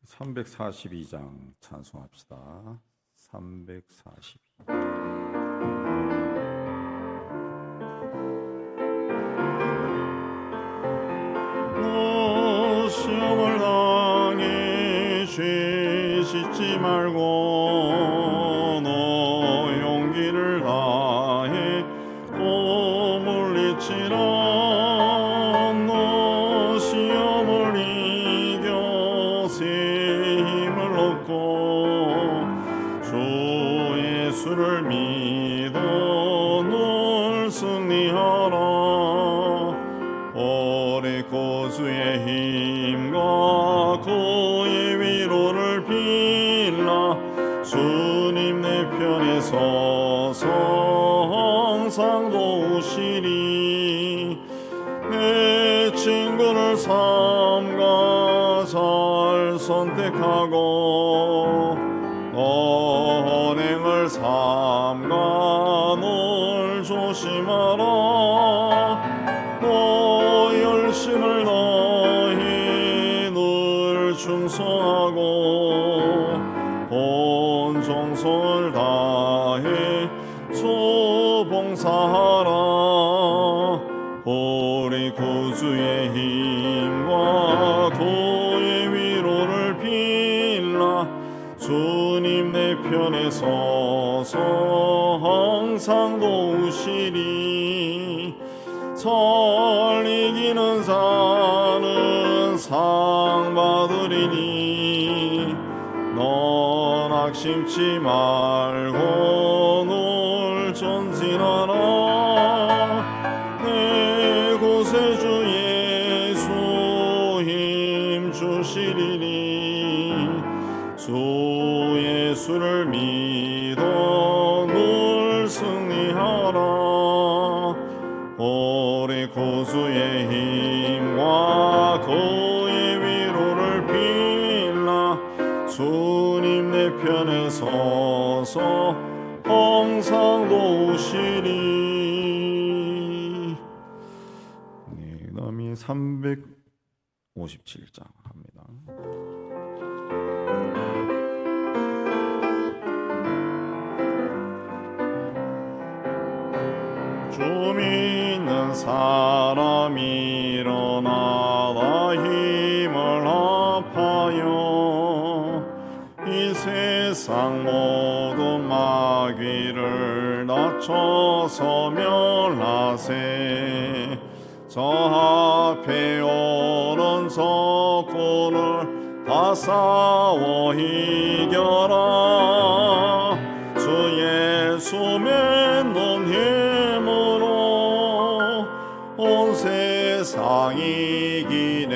342장 찬송합시다. 342. 너 시험을 당해 죄 짓지 말고 너 용기를 다해 또 물리치라. 너 시험을 이겨 새 힘을 얻고 주 예수를 믿어 늘 승리하라. 오래 고수의 힘과 그의 위로를 빌라. 주님 내 편에 서서 항상 도우시리. 내 친구를 삼가 잘 선택하고 언행을 삼가 늘 조심하라. 너 열심을 다해 늘 충성하고 온 정성을 다해 주 봉사하라. 우리 구주의 힘과 그의 위로를 빌라. 주님 내 편에 서서 항상 도우시리. 잘 이기는 자는 상 받으리니 넌 낙심치 말고 늘 전진하라. 내 구세주 예수 힘 주시리니 주 예수를 믿어 늘 승리하라. 우리 구주의 힘과 그의 위로를 빌라. 주님 내 편에 서서 항상 도우시리. 네, 그다음에 357장 합니다. 주 믿는 사람 일어나 다 힘을 합하여 이 세상 모든 마귀를 낮춰서 멸하세. 저 앞에 오는 적군을 다 싸워 이겨라. 주 예수 믿는 힘으로 온 세상 이기네.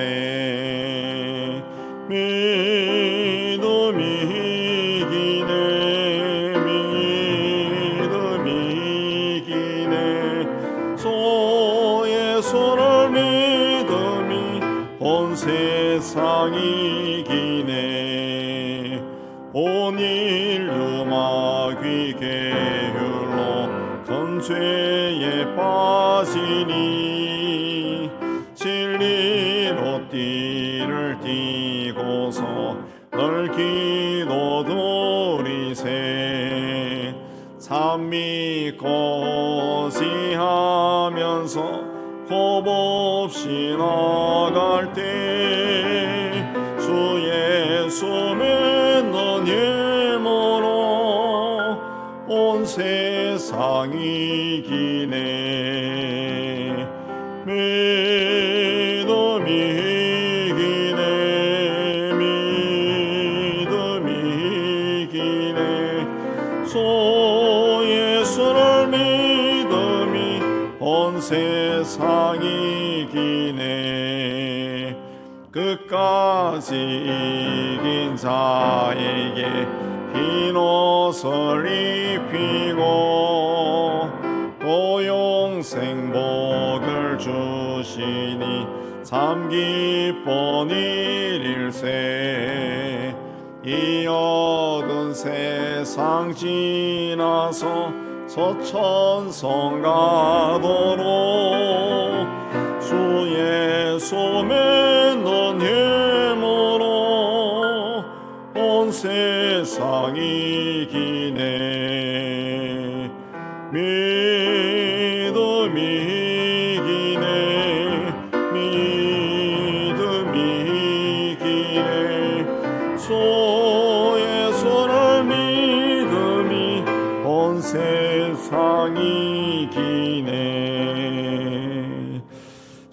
믿음이 이기네. 믿음이 이기네. 주 예수를 믿음이 온 세상 이기네. 온 인류 마귀 계율로 큰 죄에 빠지니 진리로 띠를 띠고서 늘 기도 드리세. 참 믿고 지하면서 겁없이 나갈 때 주 예수 믿는 힘으로 온 세상 이기네. 믿음이 이기네. 믿음이 이기네. 주 예수를 믿음이 온 세상 이기네. 끝까지 이긴 자에게 흰 옷을 입히고 또 영생 복을 주시니 참 기쁜 일일세. 이 얻은 세상 지나서 서천성 가도록 주 예수 믿는 힘으로 세상이 기네 믿음이 기네 믿음이 기네 소의 손을 믿음이 온 세상이 기네.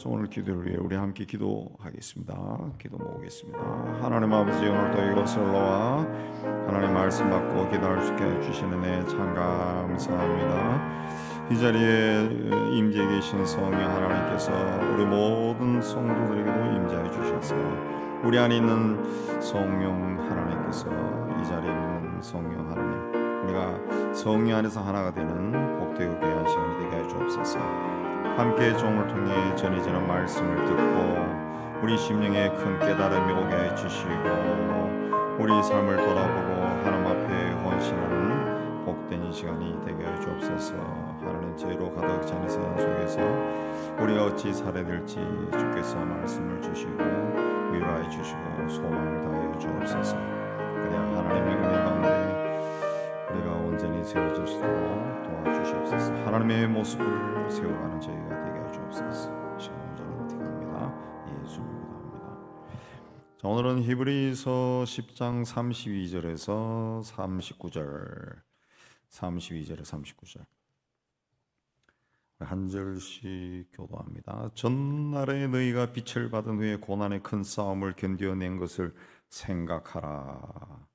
오늘 기도를 위해 우리 함께 기도하겠습니다. 기도 모으겠습니다. 하나님 아버지, 오늘도 이곳을 올라와 하나님 말씀 받고 기도할 수 있게 해주시는 애 참 감사합니다. 이 자리에 임재해 계신 성령 하나님께서 우리 모든 성도들에게도 임재해 주셔서 우리 안에 있는 성령 하나님께서 이 자리에 있는 성령 하나님, 우리가 성령 안에서 하나가 되는 복되고 귀한 시간이 되게 해 주옵소서. 함께 종을 통해 전해지는 말씀을 듣고 우리 심령에 큰 깨달음이 오게 해 주시고 우리 삶을 돌아보고 하나님 앞에 헌신하는 복된 이 시간이 되게 해 주옵소서. 하나님, 죄로 가득 찬 세상 속에서 우리가 어찌 살아야 될지 주께서 말씀을 주시고 위로해 주시고 소망을 다해 주옵소서. 그래야 하나님의 은혜 가운데 우리가 온전히 세워질 수 있도록 도와주시옵소서. 하나님의 모습을 세워가는 저희가 되게 해주옵소서. 시간 온전히 기도합니다. 예수님 기도합니다. 자, 오늘은 히브리서 10장 32절에서 39절 한 절씩 교도합니다. 전날에 너희가 빛을 받은 후에 고난의 큰 싸움을 견뎌낸 것을 생각하라.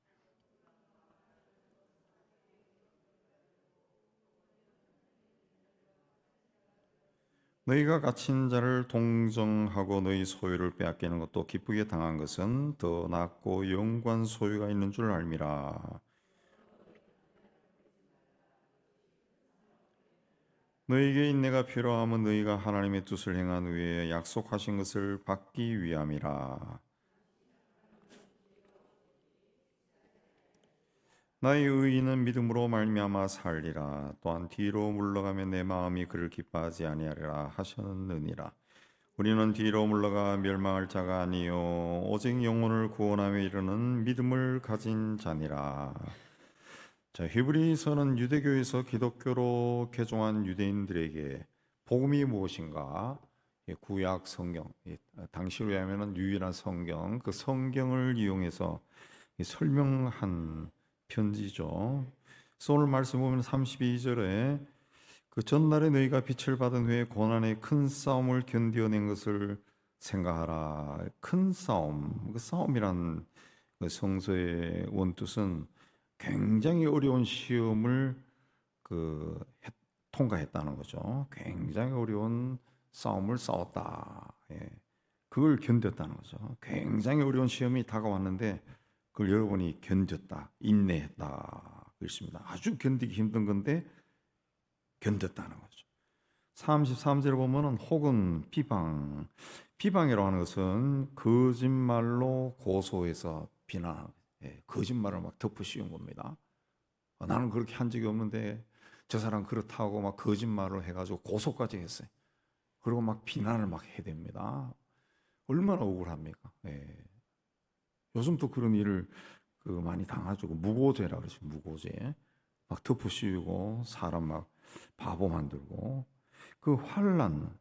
너희가 갇힌 자를 동정하고 너희 소유를 빼앗기는 것도 기쁘게 당한 것은 더 낫고 영광 소유가 있는 줄 알미라. 너희에게 인내가 필요하면 너희가 하나님의 뜻을 행한 후에 약속하신 것을 받기 위함이라. 나의 의인은 믿음으로 말미암아 살리라. 또한 뒤로 물러가며 내 마음이 그를 기뻐하지 아니하리라 하셨느니라. 우리는 뒤로 물러가 멸망할 자가 아니요 오직 영혼을 구원하며 이르는 믿음을 가진 자니라. 자, 히브리서는 유대교에서 기독교로 개종한 유대인들에게 복음이 무엇인가, 구약 성경, 당시로 하면은 유일한 성경, 그 성경을 이용해서 설명한 편지죠. 그래서 오늘 말씀 보면 32절에 그 전날에 너희가 빛을 받은 후에 고난의 큰 싸움을 견뎌낸 것을 생각하라. 큰 싸움, 그 싸움이란 그 성서의 원뜻은 굉장히 어려운 시험을 통과했다는 거죠. 굉장히 어려운 싸움을 싸웠다. 그걸 견뎠다는 거죠. 굉장히 어려운 시험이 다가왔는데 그걸 여러분이 견뎠다, 인내했다 그렇습니다. 아주 견디기 힘든 건데 견뎠다는 거죠. 33절에 보면은 혹은 비방이라고 하는 것은 거짓말로 고소해서 비난하는, 거짓말을 막 덮어 씌운 겁니다. 나는 그렇게 한 적이 없는데 저 사람 그렇다고 막 거짓말을 해가지고 고소까지 했어요. 그리고 막 비난을 막 해야 됩니다. 얼마나 억울합니까? 요즘 또 그런 일을 많이 당하죠. 무고죄라 그러죠. 무고죄. 막 덮어 씌우고 사람 막 바보 만들고 그 환난,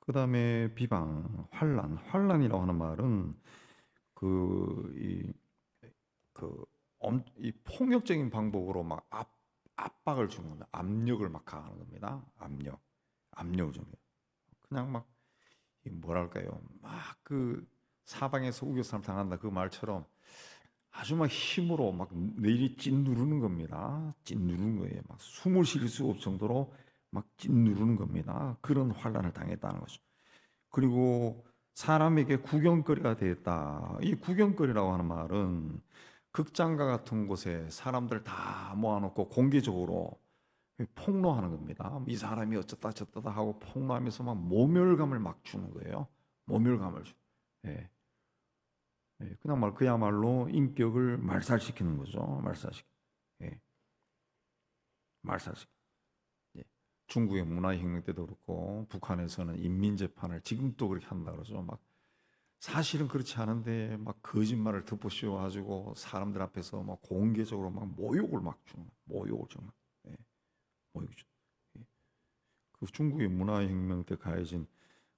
그다음에 비방, 환난이라고 하는 말은 이 폭력적인 방법으로 막 압박을 주는 겁니다. 압력을 막 가하는 겁니다. 압력을 줍니다. 그냥 막 뭐랄까요, 막 사방에서 우겨싸움 당한다 그 말처럼 아주 막 힘으로 막 내리 찐누르는 겁니다. 찐누르는 거예요. 막 숨을 쉴 수 없을 정도로 막 찐누르는 겁니다. 그런 환난을 당했다는 거죠. 그리고 사람에게 구경거리가 되었다. 이 구경거리라고 하는 말은 극장과 같은 곳에 사람들 다 모아놓고 공개적으로 폭로하는 겁니다. 이 사람이 어쩌다 저쩌다 하고 폭로하면서 막 모멸감을 막 주는 거예요. 모멸감을 주. 그냥 그야말로 인격을 말살시키는 거죠. 말살시키. 중국의 문화혁명 때도 그렇고 북한에서는 인민재판을 지금도 그렇게 한다 그러죠. 막 사실은 그렇지 않은데 막 거짓말을 덮어씌워 가지고 사람들 앞에서 막 공개적으로 막 모욕을 막 주는, 모욕을 정말, 예, 모욕을 주. 예. 그 중국의 문화혁명 때 가해진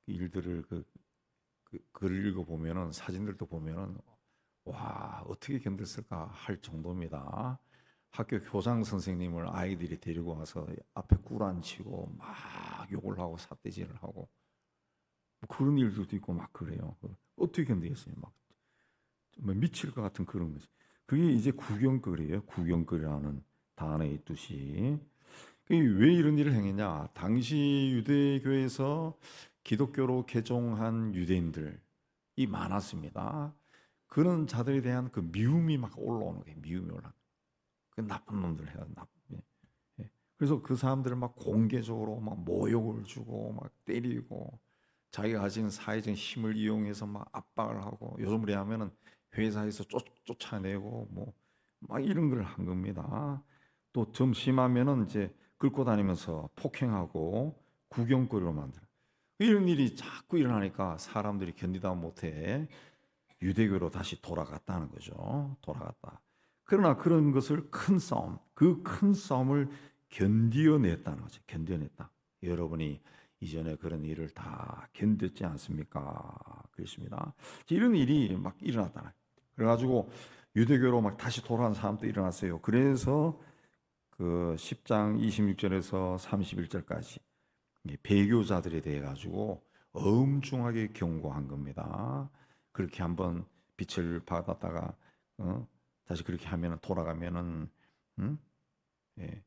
그 일들을 글을 읽어 보면은, 사진들도 보면은, 와, 어떻게 견뎠을까 할 정도입니다. 학교 교장 선생님을 아이들이 데리고 와서 앞에 꿇어앉히고 막 욕을 하고 삿대질을 하고 뭐 그런 일들도 있고 막 그래요. 어떻게 견디겠어요? 막 정말 미칠 것 같은 그런 거지. 그게 이제 구경거리예요. 구경거리라는 단어의 뜻이. 왜 이런 일을 행했냐? 당시 유대교에서 기독교로 개종한 유대인들이 많았습니다. 그런 자들에 대한 그 미움이 막 올라오는 거예요. 미움이 올라. 그 나쁜 놈들 해요. 나쁜. 예. 예. 그래서 그 사람들을 막 공개적으로 막 모욕을 주고 막 때리고 자기가 가진 사회적 힘을 이용해서 막 압박을 하고, 요즘으로 하면은 회사에서 쫓아내고 뭐 막 이런 걸 한 겁니다. 또 좀 심하면은 이제 끌고 다니면서 폭행하고 구경거리로 만들어. 이런 일이 자꾸 일어나니까 사람들이 견디다 못해 유대교로 다시 돌아갔다는 거죠. 돌아갔다. 그러나 그런 것을 큰 싸움, 그 큰 싸움을 견디어냈다는 거죠. 견뎌냈다. 여러분이 이전에 그런 일을 다 견뎠지 않습니까? 그렇습니다. 이런 일이 막 일어났다. 그래가지고 유대교로 막 다시 돌아간 사람도 일어났어요. 그래서 그 10장 26절에서 31절까지 배교자들에 대해 가지고 엄중하게 경고한 겁니다. 그렇게 한번 빛을 받았다가 다시 그렇게 하면은 돌아가면은 음? 예,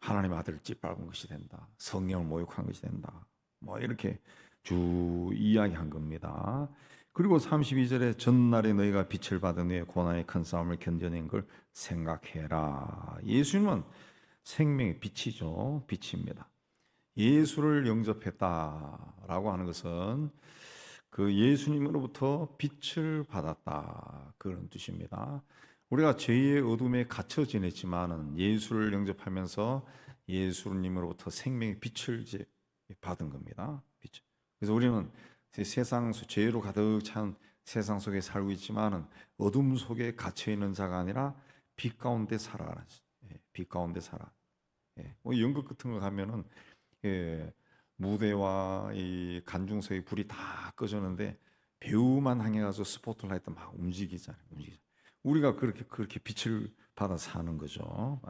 하나님의 아들을 짓밟은 것이 된다. 성령을 모욕한 것이 된다. 뭐 이렇게 쭉 이야기한 겁니다. 그리고 32절에 전날에 너희가 빛을 받은 후에 고난의 큰 싸움을 견뎌낸 걸 생각해라. 예수님은 생명의 빛이죠. 빛입니다. 예수를 영접했다라고 하는 것은 그 예수님으로부터 빛을 받았다, 그런 뜻입니다. 우리가 죄의 어둠에 갇혀 지냈지만은 예수를 영접하면서 예수님으로부터 생명의 빛을 이제 받은 겁니다. 빛. 그래서 우리는 세상 죄로 가득 찬 세상 속에 살고 있지만은 어둠 속에 갇혀 있는 자가 아니라 빛 가운데 살아가는, 빛 가운데 살아. 뭐 연극 같은 거 가면은 무대와 이 관중석의 불이 다 꺼졌는데 배우만 향해 가서 스포트라이트 막 움직이잖아요. 우리가 그렇게 빛을 받아 사는 거죠.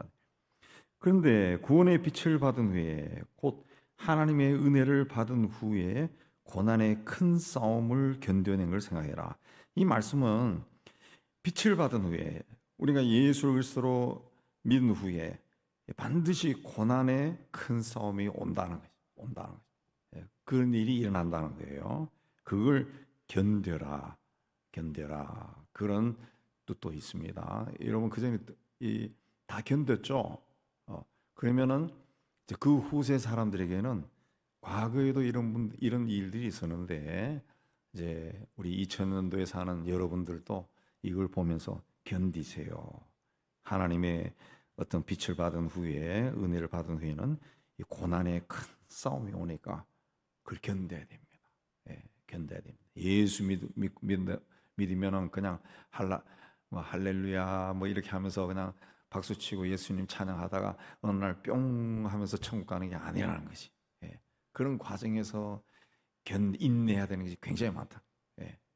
그런데 구원의 빛을 받은 후에, 곧 하나님의 은혜를 받은 후에 고난의 큰 싸움을 견뎌낸 걸 생각해라. 이 말씀은 빛을 받은 후에, 우리가 예수 그리스도로 믿은 후에 반드시 고난의 큰 싸움이 온다는 거죠. 그런 일이 일어난다는 거예요. 그걸 견뎌라, 견뎌라. 그런 뜻도 있습니다. 여러분 그 전에 다 견뎠죠. 그러면은 이제 그 후세 사람들에게는 과거에도 이런 일들이 있었는데, 이제 우리 2000년도에 사는 여러분들도 이걸 보면서 견디세요. 하나님의 어떤 빛을 받은 후에, 은혜를 받은 후에는 이 고난의 큰 싸움이 오니까 그걸 견뎌야 됩니다. 견뎌야 됩니다. 예수 믿으면은 그냥 할렐루야 뭐 이렇게 하면서 그냥 박수치고 예수님 찬양하다가 어느 날 뿅 하면서 천국 가는 게 아니라는 것이. 그런 과정에서 인내해야 되는 것이 굉장히 많다.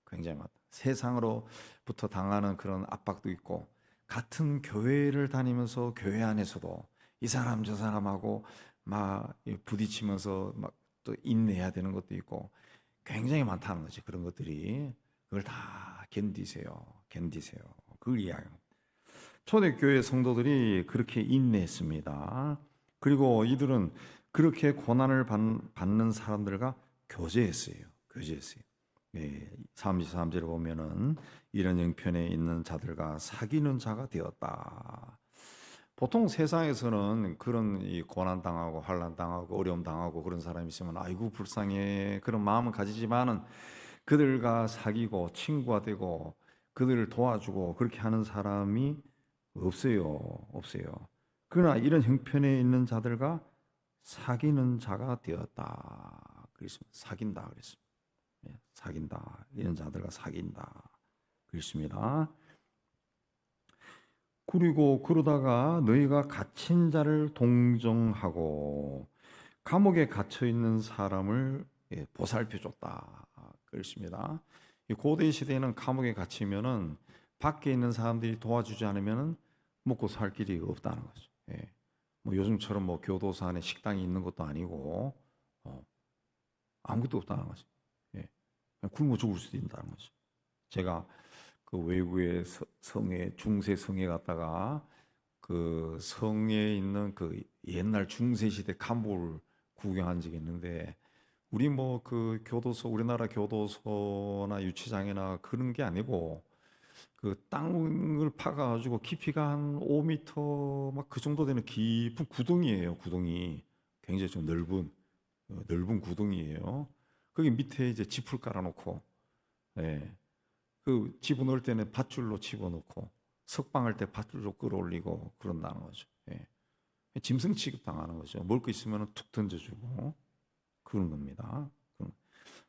굉장히 많다. 세상으로부터 당하는 그런 압박도 있고, 같은 교회를 다니면서 교회 안에서도 이 사람 저 사람하고 막 부딪히면서 막 또 인내해야 되는 것도 있고 굉장히 많다는 거지. 그런 것들이, 그걸 다 견디세요. 그걸 이야기합니다. 초대교회 성도들이 그렇게 인내했습니다. 그리고 이들은 그렇게 고난을 받는 사람들과 교제했어요. 33절에 보면은 이런 형편에 있는 자들과 사귀는 자가 되었다. 보통 세상에서는 그런 이 고난 당하고 환난 당하고 어려움 당하고 그런 사람이 있으면 아이고 불쌍해, 그런 마음을 가지지만은 그들과 사귀고 친구가 되고 그들을 도와주고 그렇게 하는 사람이 없어요. 그러나 이런 형편에 있는 자들과 사귀는 자가 되었다. 그랬습니다. 사귄다 그랬습니다. 사귄다. 이런 자들과 사귄다. 그렇습니다. 그리고 그러다가 너희가 갇힌 자를 동정하고 감옥에 갇혀 있는 사람을 보살펴 줬다. 그렇습니다. 이 고대 시대에는 감옥에 갇히면은 밖에 있는 사람들이 도와주지 않으면은 먹고 살 길이 없다는 거죠. 뭐 요즘처럼 뭐 교도소 안에 식당이 있는 것도 아니고 아무것도 없다는 거죠. 그냥 굶어 죽을 수도 있다는 거죠. 제가 그 외국의 성에 중세 성에 갔다가 그 성에 있는 그 옛날 중세 시대 감옥을 구경한 적이 있는데 우리 뭐 그 교도소 우리나라 교도소나 유치장이나 그런 게 아니고 그 땅을 파가지고 깊이가 한 5m 막 그 정도 되는 깊은 구덩이에요. 구덩이 굉장히 좀 넓은 구덩이에요. 거기 밑에 이제 짚을 깔아놓고, 예, 그 집어넣을 때는 밧줄로 집어넣고 석방할 때 밧줄로 끌어올리고 그런다는 거죠. 짐승 취급 당하는 거죠. 먹을 거 있으면 툭 던져주고 그런 겁니다.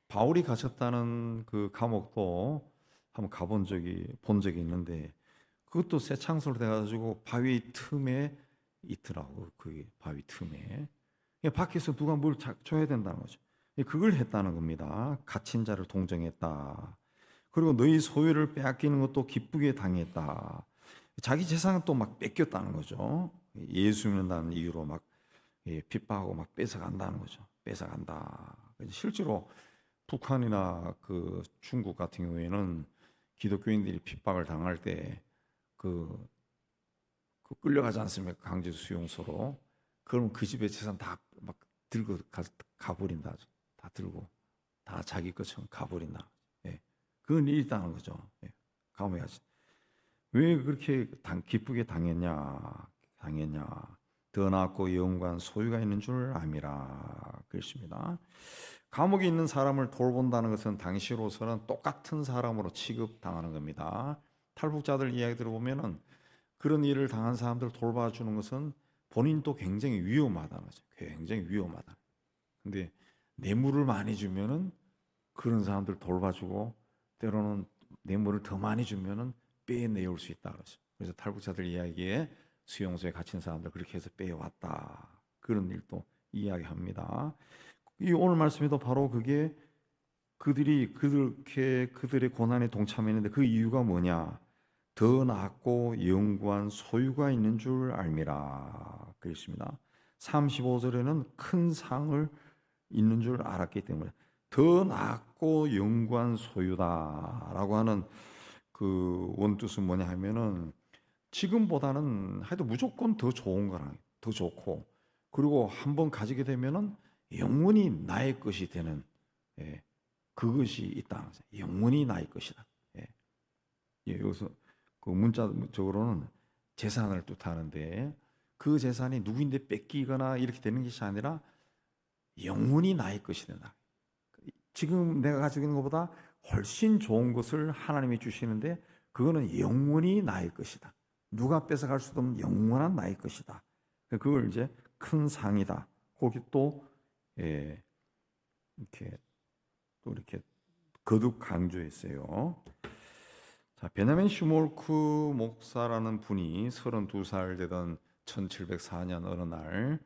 바울이 갇혔다는 그 감옥도 한번 본 적이 있는데 그것도 새 창소로 돼가지고 바위 틈에 있더라고. 그 바위 틈에 밖에서 누가 뭘 줘야 된다는 거죠. 그걸 했다는 겁니다. 갇힌 자를 동정했다. 그리고 너희 소유를 빼앗기는 것도 기쁘게 당했다. 자기 재산을 또 막 뺏겼다는 거죠. 예수 믿는다는 이유로 막 핍박하고 막 뺏어간다는 거죠. 뺏어간다. 실제로 북한이나 그 중국 같은 경우에는 기독교인들이 핍박을 당할 때 그 끌려가지 않습니까? 강제 수용소로. 그러면 그 집의 재산 다 막 들고 가버린다. 다 들고 다 자기 것처럼 가버린다. 그건 일이다는 거죠. 감옥에 가지. 왜 그렇게 기쁘게 당했냐? 더 낫고 영광 소유가 있는 줄 암이라. 그렇습니다. 감옥에 있는 사람을 돌본다는 것은 당시로서는 똑같은 사람으로 취급당하는 겁니다. 탈북자들 이야기 들어보면은 그런 일을 당한 사람들을 돌봐주는 것은 본인도 굉장히 위험하다는 거죠. 굉장히 위험하다. 근데 뇌물을 많이 주면은 그런 사람들 돌봐주고 때로는 뇌물을 더 많이 주면은 빼내올 수 있다 그러죠. 그래서 탈북자들 이야기에 수용소에 갇힌 사람들 그렇게 해서 빼왔다. 그런 일도 이야기합니다. 이 오늘 말씀에도 바로 그게 그들이 그렇게 그들의 고난에 동참했는데 그 이유가 뭐냐? 더 낫고 영구한 소유가 있는 줄 알미라. 그랬습니다. 35절에는 큰 상을 있는 줄 알았기 때문에 더 낫고 영구한 소유다라고 하는 그 원뜻은 뭐냐 하면은 지금보다는 하여튼 무조건 더 좋은 거랑 더 좋고 그리고 한번 가지게 되면은 영원히 나의 것이 되는 그것이 있다. 영원히 나의 것이다. 여기서 그 문자적으로는 재산을 뜻하는데 그 재산이 누구인데 뺏기거나 이렇게 되는 것이 아니라 영원히 나의 것이 된다. 지금 내가 가지고 있는 것보다 훨씬 좋은 것을 하나님이 주시는데 그거는 영원히 나의 것이다. 누가 뺏어갈 수도 없는 영원한 나의 것이다. 그걸 이제 큰 상이다. 거기 또 이렇게 거듭 강조했어요. 자, 베냐민 슈몰크 목사라는 분이 32살 되던 1704년 어느 날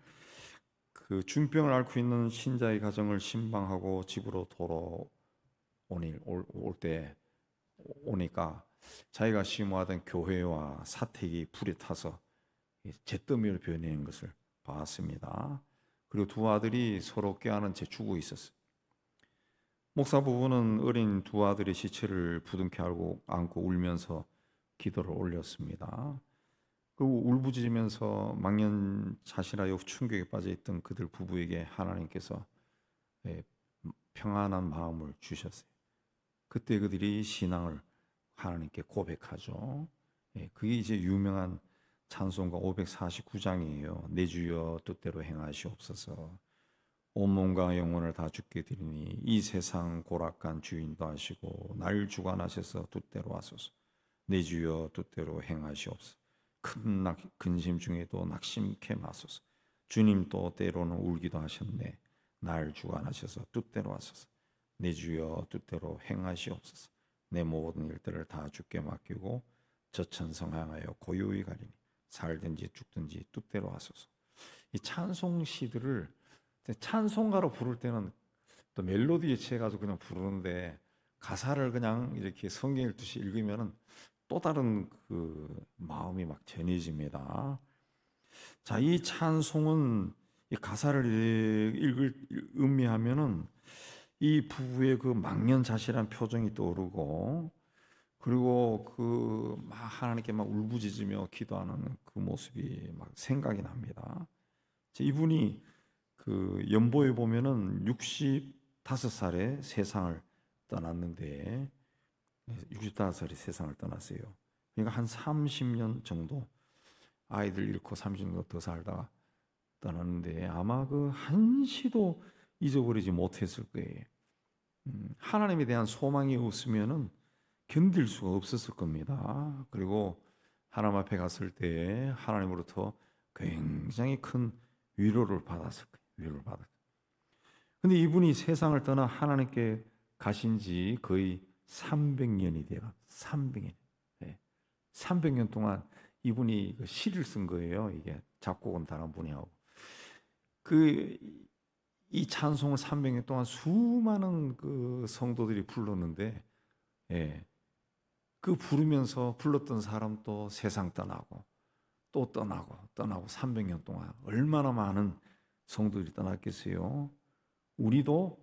그 중병을 앓고 있는 신자의 가정을 신방하고 집으로 오니까 자기가 심호하던 교회와 사택이 불에 타서 잿더미를 변해는 것을 봤습니다. 그리고 두 아들이 서로 껴안은 채 죽어 있었어요. 목사 부부는 어린 두 아들의 시체를 부둥켜 안고 울면서 기도를 올렸습니다. 그리고 울부짖으면서 망연자실하여 충격에 빠져있던 그들 부부에게 하나님께서 평안한 마음을 주셨어요. 그때 그들이 신앙을 하나님께 고백하죠. 그게 이제 유명한 찬송가 549장이에요. 내 주여 뜻대로 행하시옵소서. 온몸과 영혼을 다 주께 드리니 이 세상 고락한 주인도 하시고 날 주관하셔서 뜻대로 하소서. 내 주여 뜻대로 행하시옵소서. 큰 근심 중에도 낙심케 마소서. 주님 또 때로는 울기도 하셨네. 날 주관하셔서 뜻대로 하소서. 내 주여 뜻대로 행하시옵소서. 내 모든 일들을 다 주께 맡기고 저천성 향하여 고요히 가리니 살든지 죽든지 뜻대로 하소서. 이 찬송 시들을 찬송가로 부를 때는 또 멜로디에 취해가지고 그냥 부르는데 가사를 그냥 이렇게 성경 읽듯이 읽으면은 또 다른 그 마음이 막 전해집니다. 자, 이 찬송은 이 가사를 음미하면은 이 부부의 그 망연자실한 표정이 떠오르고, 그리고 그 막 하나님께 막 울부짖으며 기도하는 그 모습이 막 생각이 납니다. 이분이 그 연보에 보면은 65살에 세상을 떠났는데, 65살에 세상을 떠났어요. 그러니까 한 30년 정도 아이들 잃고 30년 더 살다가 떠났는데 아마 그 한시도 잊어버리지 못했을 거예요. 하나님에 대한 소망이 없으면은 견딜 수가 없었을 겁니다. 그리고 하나님 앞에 갔을 때 하나님으로부터 굉장히 큰 위로를 받았을 거예요. 위로를 받았어요. 근데 이분이 세상을 떠나 하나님께 가신 지 거의 300년이 돼요. 300년. 네. 300년 동안 이분이 시를 쓴 거예요. 이게 작곡은 다른 분이 하고. 이 찬송을 300년 동안 수많은 그 성도들이 불렀는데, 예. 그 부르면서 불렀던 사람도 세상 떠나고 또 떠나고 300년 동안 얼마나 많은 성도들이 떠났겠어요. 우리도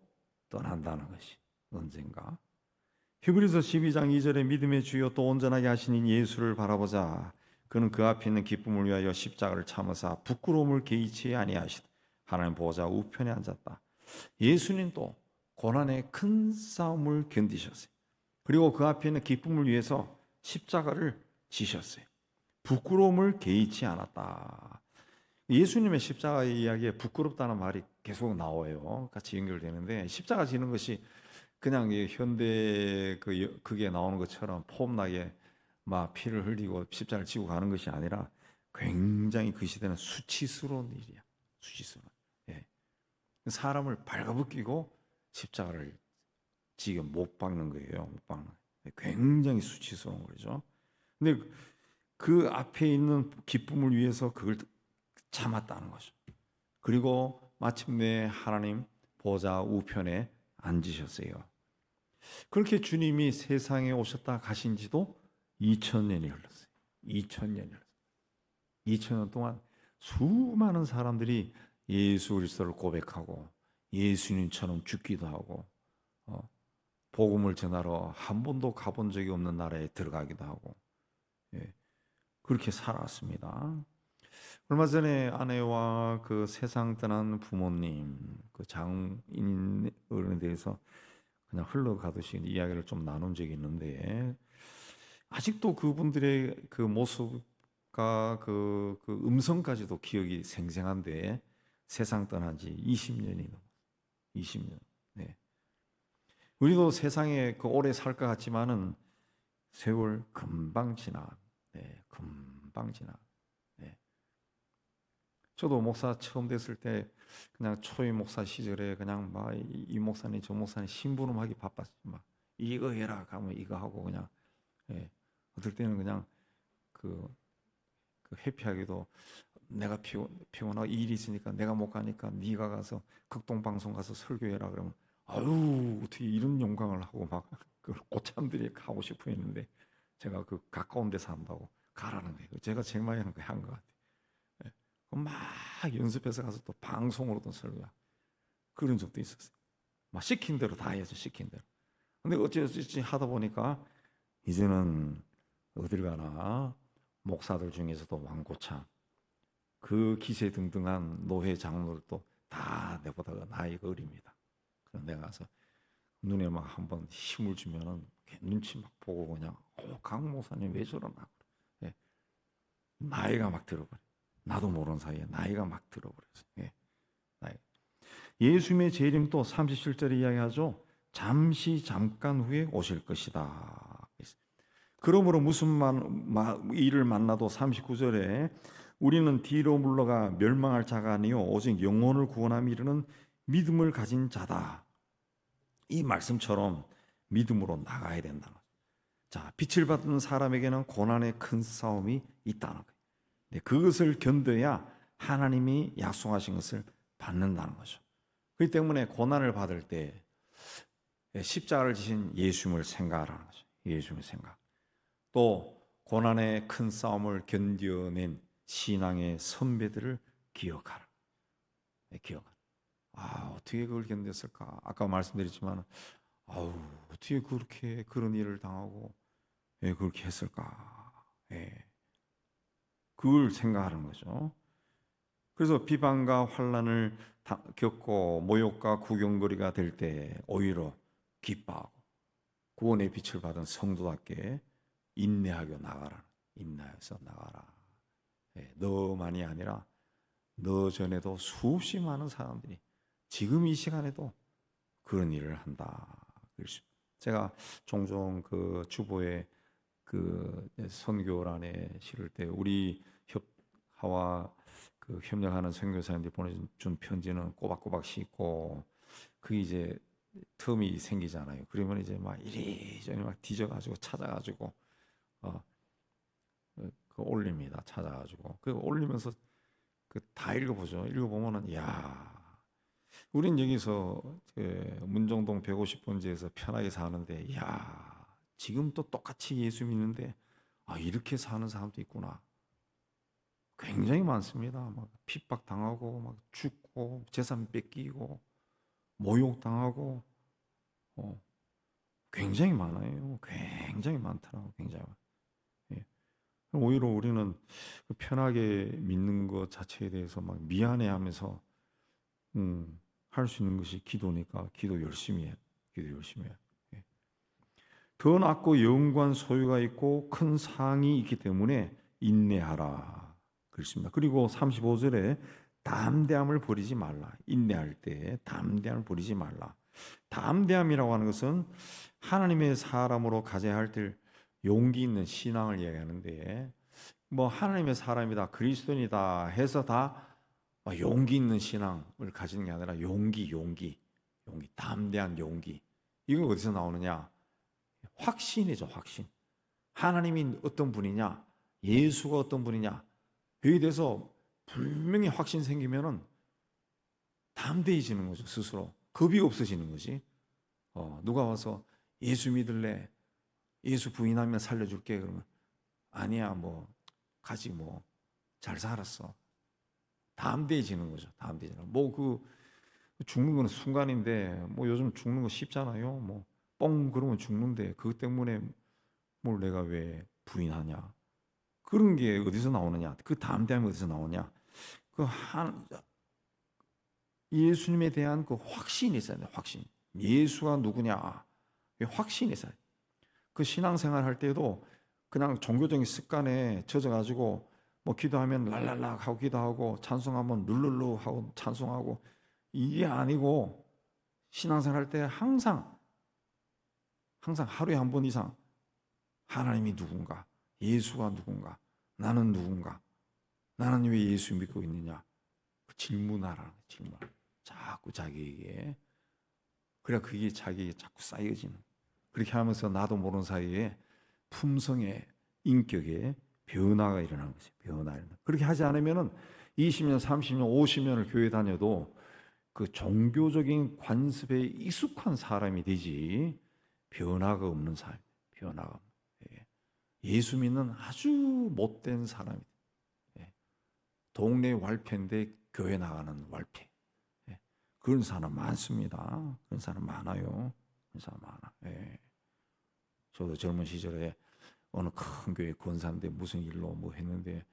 떠난다는 것이 언젠가. 히브리서 12장 2절에 믿음의 주여 또 온전하게 하시는 예수를 바라보자. 그는 그 앞에 있는 기쁨을 위하여 십자가를 참으사 부끄러움을 개의치 아니하시다. 하나님 보좌 우편에 앉았다. 예수님도 고난의 큰 싸움을 견디셨어요. 그리고 그 앞에 있는 기쁨을 위해서 십자가를 지셨어요. 부끄러움을 개의치 않았다. 예수님의 십자가 이야기에 부끄럽다는 말이 계속 나와요. 같이 연결되는데, 십자가 지는 것이 그냥 현대 그게 나오는 것처럼 폼나게 막 피를 흘리고 십자가를 지고 가는 것이 아니라 굉장히 그 시대는 수치스러운 일이야. 수치스러운. 예. 사람을 발가벗기고 십자가를 지금 못 박는 거예요. 못 박는. 굉장히 수치스러운 거죠. 근데 그 앞에 있는 기쁨을 위해서 그걸 참았다는 거죠. 그리고 마침내 하나님 보좌 우편에 앉으셨어요. 그렇게 주님이 세상에 오셨다 가신 지도 2000년이 흘렀어요. 2000년이 흘렀어요. 2000년 동안 수많은 사람들이 예수 그리스도를 고백하고 예수님처럼 죽기도 하고 복음을 전하러 한 번도 가본 적이 없는 나라에 들어가기도 하고, 예, 그렇게 살아왔습니다. 얼마 전에 아내와 그 세상 떠난 부모님, 그 장인 어른에 대해서 그냥 흘러가듯이 이야기를 좀 나눈 적이 있는데, 아직도 그분들의 그 모습과 그 음성까지도 기억이 생생한데, 세상 떠난 지 20년이 넘었어요. 20년. 네. 우리도 세상에 그 오래 살 것 같지만은 세월 금방 지나. 네, 금방 지나. 네. 저도 목사 처음 됐을 때 그냥 초임 목사 시절에 그냥 막 이 목사님 저 목사님 심부름하기 바빴어요. 막 이거 해라 하면 이거 하고 그냥, 예. 어떨 때는 그냥 그 회피하기도 내가 피곤하고 일이 있으니까 내가 못 가니까 네가 가서 극동방송 가서 설교해라 그러면 아유 어떻게 이런 영광을 하고 막 그 고참들이 가고 싶어 했는데 제가 그 가까운 데 산다고 가라는 거예요. 제가 제일 많이 하는 거 한 것 같아요. 예. 막 연습해서 가서 또 방송으로도 설교야. 그런 적도 있었어요. 막 시킨 대로 다 해야죠. 시킨 대로. 근데 어찌어찌 하다 보니까 이제는 어딜 가나 목사들 중에서도 왕고참 그 기세등등한 노회 장로들도 다 내보다 나이가 어립니다. 그래서 내가 가서 눈에 막 한번 힘을 주면은 눈치 막 보고 그냥 강 목사님 왜 저러나. 예. 나이가 막 들어버려. 나도 모르는 사이에 나이가 막 들어버렸어요. 예. 나이. 예수님의 재림도 37절에 이야기하죠. 잠깐 후에 오실 것이다. 그러므로 무슨 일을 만나도 39절에 우리는 뒤로 물러가 멸망할 자가 아니요 오직 영혼을 구원함에 이르는 믿음을 가진 자다. 이 말씀처럼 믿음으로 나가야 된다는 거죠. 자, 빛을 받는 사람에게는 고난의 큰 싸움이 있다는 거예요. 네, 그것을 견뎌야 하나님이 약속하신 것을 받는다는 거죠. 그렇기 때문에 고난을 받을 때 십자가를 지신 예수님을 생각하라는 거죠. 예수님을 생각. 또 고난의 큰 싸움을 견뎌낸 신앙의 선배들을 기억하라. 네, 기억하라. 어떻게 그걸 견뎠을까? 아까 말씀드렸지만, 어떻게 그렇게 그런 일을 당하고, 그렇게 했을까? 그걸 생각하는 거죠. 그래서 비방과 환난을 겪고 모욕과 구경거리가 될 때 오히려 기뻐하고 구원의 빛을 받은 성도답게 인내하여 나가라. 인내해서 나가라. 너만이 아니라 너 전에도 수없이 많은 사람들이 지금 이 시간에도 그런 일을 한다. 제가 종종 그 주보에 그 선교란에 실을 때 우리 협하와 그 협력하는 선교사님들이 보내준 편지는 꼬박꼬박 싣고 그 이제 틈이 생기잖아요. 그러면 이제 막 이리저리 막 뒤져가지고 찾아가지고 그 올립니다. 찾아가지고 그 올리면서 그 다 읽어보죠. 읽어보면은 우린 여기서 그 문정동 150번지에서 편하게 사는데 지금 또 똑같이 예수 믿는데 이렇게 사는 사람도 있구나. 굉장히 많습니다. 막 핍박 당하고 막 죽고 재산 뺏기고 모욕 당하고 굉장히 많아요. 굉장히 많더라고. 굉장히 많아요. 오히려 우리는 편하게 믿는 것 자체에 대해서 막 미안해하면서 할 수 있는 것이 기도니까 기도 열심히 해. 기도 열심히 해. 더 낫고 영광 소유가 있고 큰 상이 있기 때문에 인내하라. 그렇습니다. 그리고 35절에 담대함을 버리지 말라. 인내할 때 담대함을 버리지 말라. 담대함이라고 하는 것은 하나님의 사람으로 가져야 할 용기 있는 신앙을 이야기하는데 뭐 하나님의 사람이다 그리스도인이다 해서 다 용기 있는 신앙을 가지는 게 아니라 용기 담대한 용기. 이건 어디서 나오느냐? 확신이죠. 확신. 하나님이 어떤 분이냐, 예수가 어떤 분이냐, 여기에 대해서 분명히 확신 생기면은 담대해지는 거죠. 스스로 겁이 없어지는 거지. 누가 와서 예수 믿을래? 예수 부인하면 살려줄게. 그러면 아니야, 뭐 가지 뭐 잘 살았어. 담대해지는 거죠. 담대해지는. 죽는 건 순간인데 뭐 요즘 죽는 거 쉽잖아요. 뭐 뻥 그러면 죽는데 그것 때문에 뭘 내가 왜 부인하냐? 그런 게 어디서 나오느냐? 그 담대함이 어디서 나오냐? 예수님에 대한 그 확신이 있어야 돼. 확신. 예수가 누구냐? 확신이 있어야 돼. 그 신앙생활 할 때도 그냥 종교적인 습관에 젖어가지고 뭐 기도하면 랄랄락 하고 기도하고 찬송하면 룰룰루 하고 찬송하고 이게 아니고 신앙생활 할 때 항상 하루에 한 번 이상 하나님이 누군가, 예수가 누군가, 나는 누군가, 나는 왜 예수 믿고 있느냐 질문하라는 질문. 자꾸 자기에게. 그래 그게 자기에게 자꾸 쌓여지는. 그렇게 하면서 나도 모르는 사이에 품성의 인격의 변화가 일어나는 거죠. 그렇게 하지 않으면은 20년, 30년, 50년을 교회 다녀도 그 종교적인 관습에 익숙한 사람이 되지 변화가 없는 사람. 변화가 없는. 예수 믿는 아주 못된 사람이. 동네 왈패인데 교회 나가는 왈패. 그런 사람 많습니다. 그런 사람 많아요. 그런 사람 많아. 저도 젊은 시절에 어느 큰 교회 권사인데 무슨 일로 뭐 했는데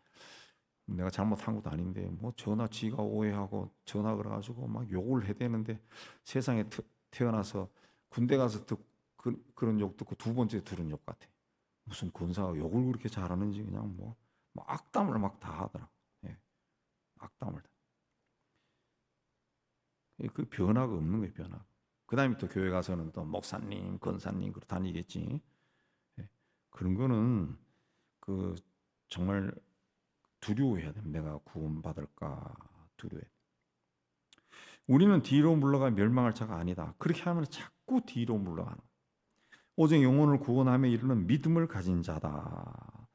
내가 잘못한 것도 아닌데 뭐 전화 지가 오해하고 전화 걸어가지고 막 욕을 해대는데 세상에 태어나서 군대 가서 그런 욕 듣고 두 번째 들은 욕 같아. 무슨 권사가 욕을 그렇게 잘하는지 그냥 뭐 악담을 막 다 하더라. 악담을 다. 그 변화가 없는 거예요. 변화. 그 다음에 또 교회 가서는 또 목사님, 권사님 그렇게 다니겠지. 그런 거는 그 정말 두려워해야 됩니다. 내가 구원받을까 두려워해. 우리는 뒤로 물러가 멸망할 자가 아니다. 그렇게 하면 자꾸 자꾸 뒤로 물러가는. 오직 영혼을 구원하며 이르는 믿음을 가진 자다.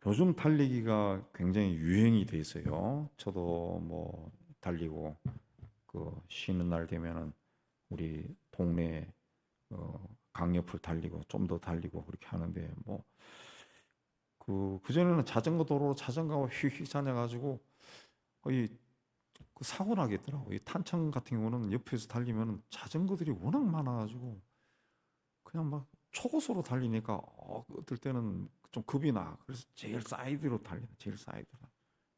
요즘 달리기가 굉장히 유행이 돼 있어요. 저도 뭐 달리고 그 쉬는 날 되면은 우리 동네 강옆을 달리고 좀 더 달리고 그렇게 하는데 뭐 그전에는 자전거 도로로 자전거가 휙휙 다녀가지고 거의 그 사고 나겠더라고. 이 탄천 같은 경우는 옆에서 달리면 자전거들이 워낙 많아가지고 그냥 막 초고속으로 달리니까 어떨 때는 좀 겁이 나. 그래서 제일 사이드로 달리는, 제일 사이드로.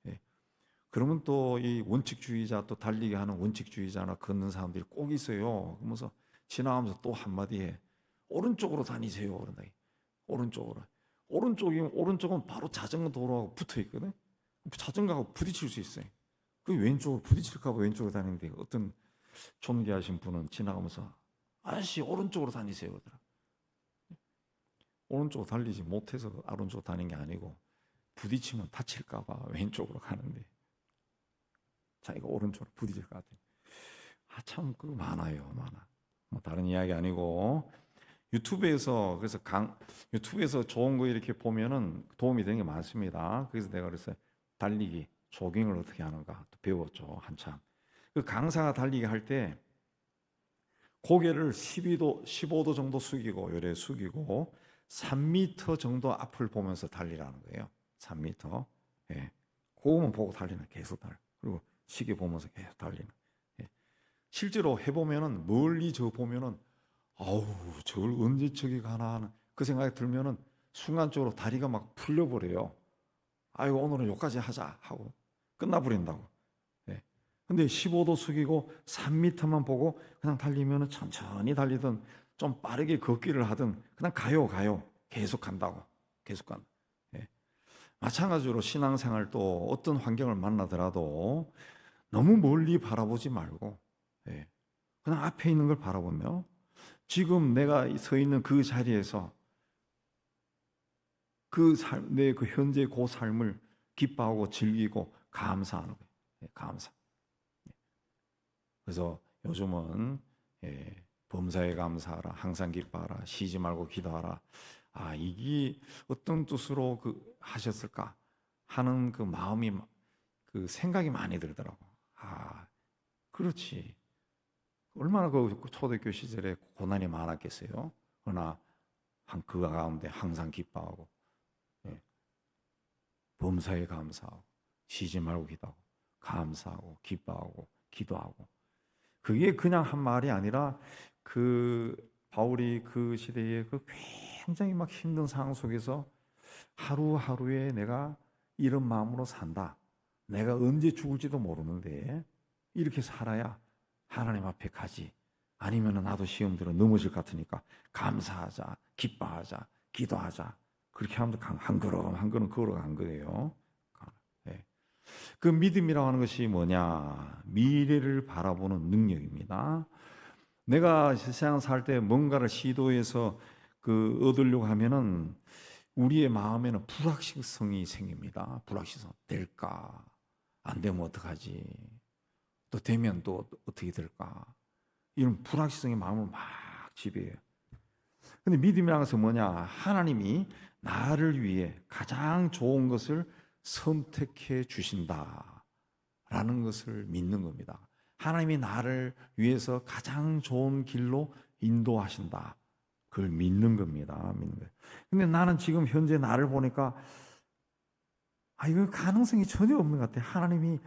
예. 그러면 또 이 원칙주의자, 또 달리게 하는 원칙주의자나 걷는 사람들이 꼭 있어요. 그러면서 지나가면서 또 한마디 해. 오른쪽으로 다니세요. 그런다. 오른쪽으로. 오른쪽은 바로 자전거 도로하고 붙어 있거든. 자전거하고 부딪힐 수 있어요. 그 왼쪽으로 부딪힐까 봐 왼쪽으로 다니는데 어떤 존귀하신 분은 지나가면서 아저씨 오른쪽으로 다니세요. 그러더라. 오른쪽으로 달리지 못해서 오른쪽으로 다니는 게 아니고 부딪히면 다칠까 봐 왼쪽으로 가는데 자기가 오른쪽으로 부딪힐 것 같아요. 참 그거 많아요. 많아. 뭐 다른 이야기 아니고 유튜브에서 그래서 유튜브에서 좋은 거 이렇게 보면은 도움이 되는 게 많습니다. 그래서 내가 그랬어요. 달리기, 조깅을 어떻게 하는가 또 배웠죠. 한참. 그 강사가 달리기 할 때 고개를 15도 정도 숙이고 요래 숙이고 3m 정도 앞을 보면서 달리라는 거예요. 3m. 예. 그거만 보고 달리는 계속 달려. 그리고 시계 보면서 계속 달리는. 예. 실제로 해보면은 멀리 저 보면은 아우 저걸 언제 저기 가나 하는 그 생각이 들면은 순간적으로 다리가 막 풀려버려요. 아이고 오늘은 여기까지 하자 하고 끝나버린다고. 예. 근데 15도 숙이고 3m만 보고 그냥 달리면은 천천히 달리든 좀 빠르게 걷기를 하든 그냥 가요 계속 간다고. 계속 간다. 예. 마찬가지로 신앙생활 또 어떤 환경을 만나더라도 너무 멀리 바라보지 말고 예. 그냥 앞에 있는 걸 바라보며 지금 내가 서 있는 그 자리에서 내 그 현재 그 삶을 기뻐하고 즐기고 감사하는 거예요. 예, 감사. 그래서 요즘은 범사에 감사하라, 항상 기뻐하라, 쉬지 말고 기도하라. 이게 어떤 뜻으로 하셨을까 하는 그 마음이 그 생각이 많이 들더라고. 그렇지. 얼마나 그 초등학교 시절에 고난이 많았겠어요. 그러나 그 가운데 항상 기뻐하고 범사에 감사하고 쉬지 말고 기도하고 감사하고 기뻐하고 기도하고 그게 그냥 한 말이 아니라 그 바울이 그 시대에 그 굉장히 막 힘든 상황 속에서 하루하루에 내가 이런 마음으로 산다. 내가 언제 죽을지도 모르는데 이렇게 살아야 하나님 앞에 가지. 아니면 나도 시험 들어 넘어질 것 같으니까 감사하자, 기뻐하자, 기도하자. 그렇게 하면서 한 걸음 걸어간 거예요. 네. 그 믿음이라고 하는 것이 뭐냐? 미래를 바라보는 능력입니다. 내가 세상 살 때 뭔가를 시도해서 얻으려고 하면은 우리의 마음에는 불확실성이 생깁니다. 불확실성. 될까? 안 되면 어떡하지? 또 되면 또 어떻게 될까? 이런 불확실성이 마음을 막 지배해요. 근데 믿음이라는 것은 뭐냐? 하나님이 나를 위해 가장 좋은 것을 선택해 주신다라는 것을 믿는 겁니다. 하나님이 나를 위해서 가장 좋은 길로 인도하신다. 그걸 믿는 겁니다. 믿는 거예요. 근데 나는 지금 현재 나를 보니까 이거 가능성이 전혀 없는 것 같아. 하나님이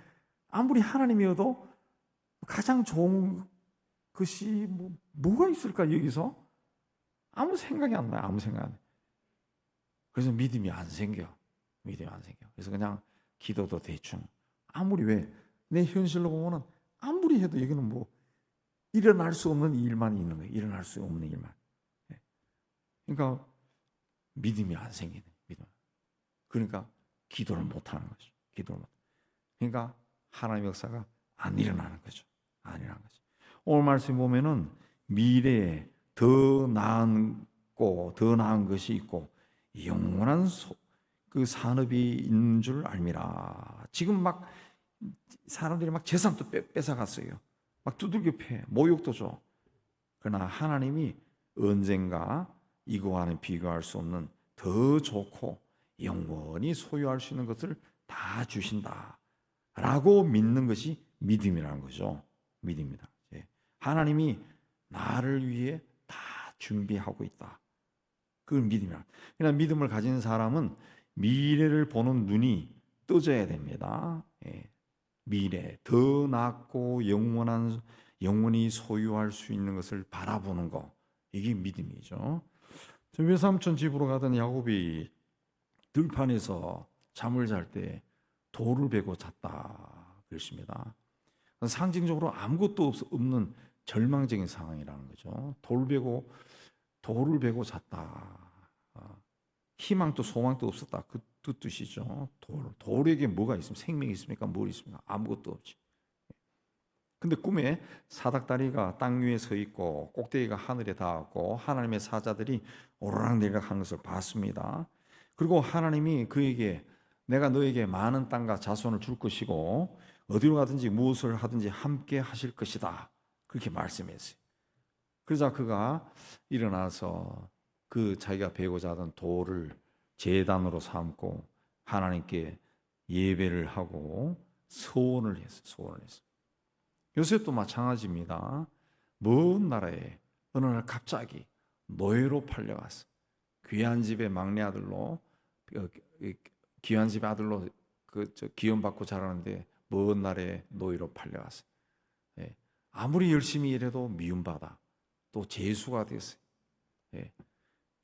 아무리 하나님이어도 가장 좋은 것이 뭐가 있을까 여기서? 아무 생각이 안 나요. 아무 생각 안 나요. 그래서 믿음이 안 생겨. 믿음이 안 생겨. 그래서 그냥 기도도 대충. 아무리 내 현실로 보면은 아무리 해도 여기는 일어날 수 없는 일만 있는 거예요. 일어날 수 없는 일만. 그러니까 믿음이 안 생기네. 믿음. 그러니까 기도를 못 하는 거죠. 기도를 못. 그러니까 하나님의 역사가 안 일어나는 거죠. 안 일어나는 거죠. 오늘 말씀 보면은 미래에 더 나은 것이 있고 영원한 그 산업이 있는 줄 알미라. 지금 막 사람들이 막 재산도 뺏어갔어요. 막 두들겨 패, 모욕도 줘. 그러나 하나님이 언젠가 이거와는 비교할 수 없는 더 좋고 영원히 소유할 수 있는 것을 다 주신다라고 믿는 것이 믿음이라는 거죠. 믿음이다. 하나님이 나를 위해 다 준비하고 있다. 그걸 믿음이야. 그러나 믿음을 가진 사람은 미래를 보는 눈이 떠져야 됩니다. 미래, 더 낫고 영원히 소유할 수 있는 것을 바라보는 거, 이게 믿음이죠. 외삼촌 집으로 가던 야곱이 들판에서 잠을 잘 때 돌을 베고 잤다 그랬습니다. 상징적으로 아무것도 없는 절망적인 상황이라는 거죠. 돌을 베고 잤다. 희망도 소망도 없었다. 그 뜻이죠. 돌에게 뭐가 있습니까? 생명이 있습니까? 뭘 있습니까? 아무것도 없지. 근데 꿈에 사닥다리가 땅 위에 서 있고 꼭대기가 하늘에 닿았고 하나님의 사자들이 오르락내리락 하는 것을 봤습니다. 그리고 하나님이 그에게 내가 너에게 많은 땅과 자손을 줄 것이고 어디로 가든지 무엇을 하든지 함께 하실 것이다. 그렇게 말씀했어요. 그러자 그가 일어나서 그 자기가 베고자 하던 돌을 제단으로 삼고 하나님께 예배를 하고 소원을 했어요. 요셉도 마찬가지입니다. 먼 나라에 어느 날 갑자기 노예로 팔려갔어. 귀한 집의 막내 아들로, 귀한 집의 아들로 기원받고 자라는데 먼 나라에 노예로 팔려갔어. 아무리 열심히 일해도 미움받아. 또 재수가 됐어요.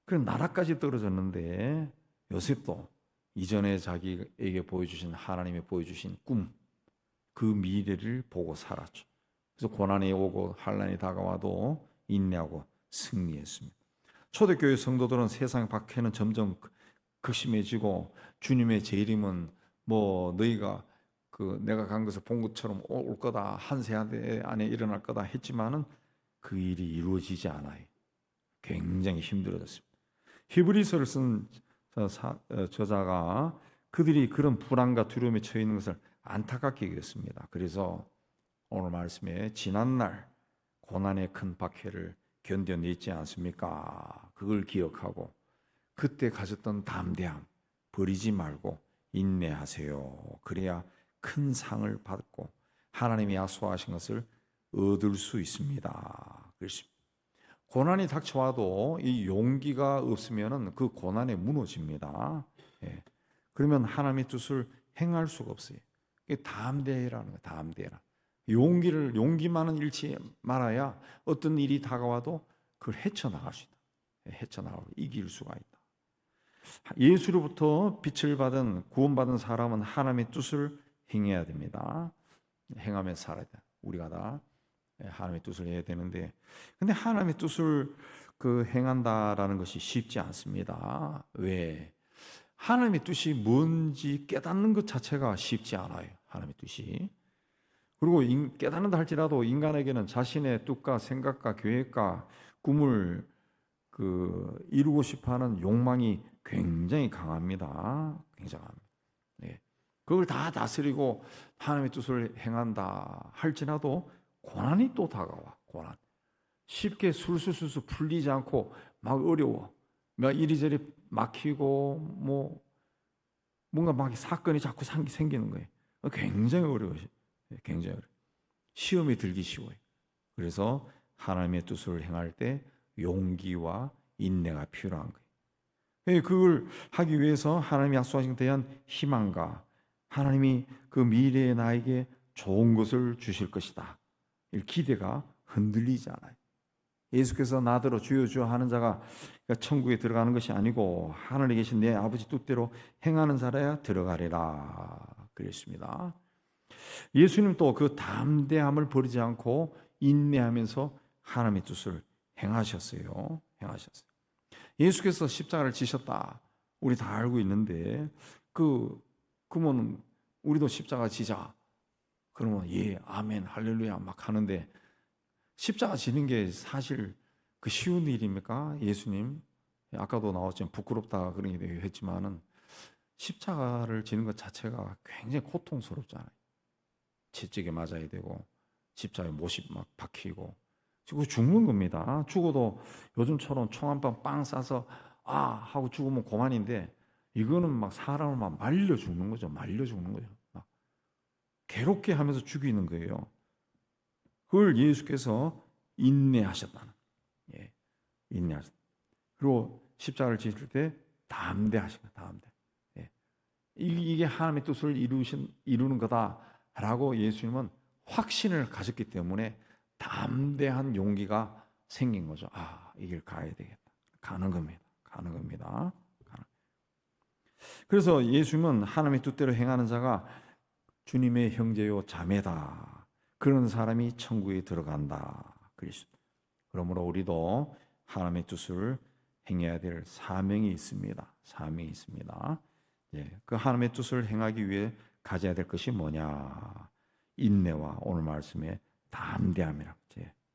그 나라까지 떨어졌는데 요셉도 이전에 자기에게 보여주신 하나님이 보여주신 꿈, 그 미래를 보고 살았죠. 그래서 고난이 오고 환난이 다가와도 인내하고 승리했습니다. 초대교회 성도들은 세상 박해는 점점 극심해지고 주님의 재림은 너희가 내가 간 것을 본 것처럼 올 거다, 한 세대 안에 일어날 거다 했지만은 그 일이 이루어지지 않아요. 굉장히 힘들어졌습니다. 히브리서를 쓴 저자가 그들이 그런 불안과 두려움에 처해 있는 것을 안타깝게 여겼습니다. 그래서 오늘 말씀에 지난날 고난의 큰 박해를 견뎌냈지 않습니까? 그걸 기억하고 그때 가졌던 담대함 버리지 말고 인내하세요. 그래야 큰 상을 받고 하나님이 약속하신 것을 얻을 수 있습니다. 그렇습니다. 고난이 닥쳐와도 이 용기가 없으면 그 고난에 무너집니다. 그러면 하나님의 뜻을 행할 수가 없어요. 담대해라는 거예요. 담대해라. 용기만은 잃지 말아야 어떤 일이 다가와도 그걸 헤쳐나갈 수 있다. 헤쳐나가고 이길 수가 있다. 예수로부터 빛을 받은 구원받은 사람은 하나님의 뜻을 행해야 됩니다. 행하며 살아야 돼. 우리가 다 하나님의 뜻을 해야 되는데, 근데 하나님의 뜻을 행한다라는 것이 쉽지 않습니다. 왜? 하나님의 뜻이 뭔지 깨닫는 것 자체가 쉽지 않아요. 하나님의 뜻이. 그리고 깨닫는다 할지라도 인간에게는 자신의 뜻과 생각과 계획과 꿈을 이루고 싶어하는 욕망이 굉장히 강합니다. 굉장히 강합니다. 그걸 다 다스리고 하나님의 뜻을 행한다 할지라도 고난이 또 다가와. 고난. 쉽게 술술술술 풀리지 않고 막 어려워. 막 이리저리 막히고 뭔가 막 사건이 자꾸 생기는 거예요. 굉장히 어려워요. 굉장히 어려워요. 시험이 들기 쉬워요. 그래서 하나님의 뜻을 행할 때 용기와 인내가 필요한 거예요. 그걸 하기 위해서 하나님이 약속하신 것에 대한 희망과 하나님이 그 미래에 나에게 좋은 것을 주실 것이다. 이 기대가 흔들리지 않아요. 예수께서 나더러 주여 주여 하는 자가 천국에 들어가는 것이 아니고 하늘에 계신 내 아버지 뜻대로 행하는 자라야 들어가리라 그랬습니다. 예수님 또 그 담대함을 버리지 않고 인내하면서 하나님의 뜻을 행하셨어요. 예수께서 십자가를 지셨다. 우리 다 알고 있는데 그러면 우리도 십자가 지자. 그러면 아멘, 할렐루야 막 하는데 십자가 지는 게 사실 쉬운 일입니까? 예수님 아까도 나왔지만 부끄럽다 그런 얘기 했지만은 십자가를 지는 것 자체가 굉장히 고통스럽잖아요. 채찍에 맞아야 되고 십자가에 못이 막 박히고 죽는 겁니다. 죽어도 요즘처럼 총 한 방 빵 쏴서 하고 죽으면 그만인데, 이거는 막 사람을 막 말려 죽는 거죠. 말려 죽는 거죠. 막 괴롭게 하면서 죽이는 거예요. 그걸 예수께서 인내하셨다는, 예, 인내하셨다. 그리고 십자가를 지실 때 담대하시고, 담대. 예. 이게 하나님의 뜻을 이루는 거다라고 예수님은 확신을 가졌기 때문에 담대한 용기가 생긴 거죠. 이 길 가야 되겠다. 가는 겁니다. 가는 겁니다. 그래서 예수님은 하나님의 뜻대로 행하는 자가 주님의 형제요 자매다. 그런 사람이 천국에 들어간다. 그러므로 우리도 하나님의 뜻을 행해야 될 사명이 있습니다. 사명이 있습니다. 그 하나님의 뜻을 행하기 위해 가져야 될 것이 뭐냐? 인내와 오늘 말씀에 담대함이라고.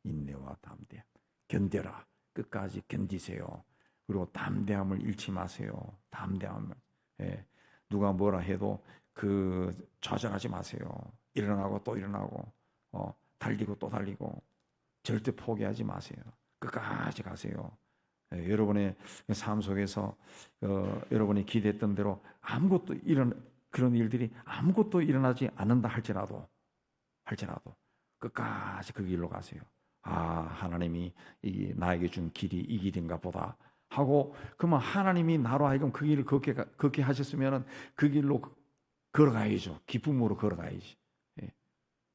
인내와 담대함. 견뎌라. 끝까지 견디세요. 그리고 담대함을 잃지 마세요. 담대함을. 누가 뭐라 해도 좌절하지 마세요. 일어나고 또 일어나고, 달리고 또 달리고, 절대 포기하지 마세요. 끝까지 가세요. 여러분의 삶 속에서 여러분이 기대했던 대로 그런 일들이 아무것도 일어나지 않는다 할지라도 끝까지 그 길로 가세요. 하나님이 나에게 준 길이 이 길인가 보다 하고, 그러면 하나님이 나로 하여금 그 길을 걷게 하셨으면 그 길로 걸어가야죠. 기쁨으로 걸어가야지.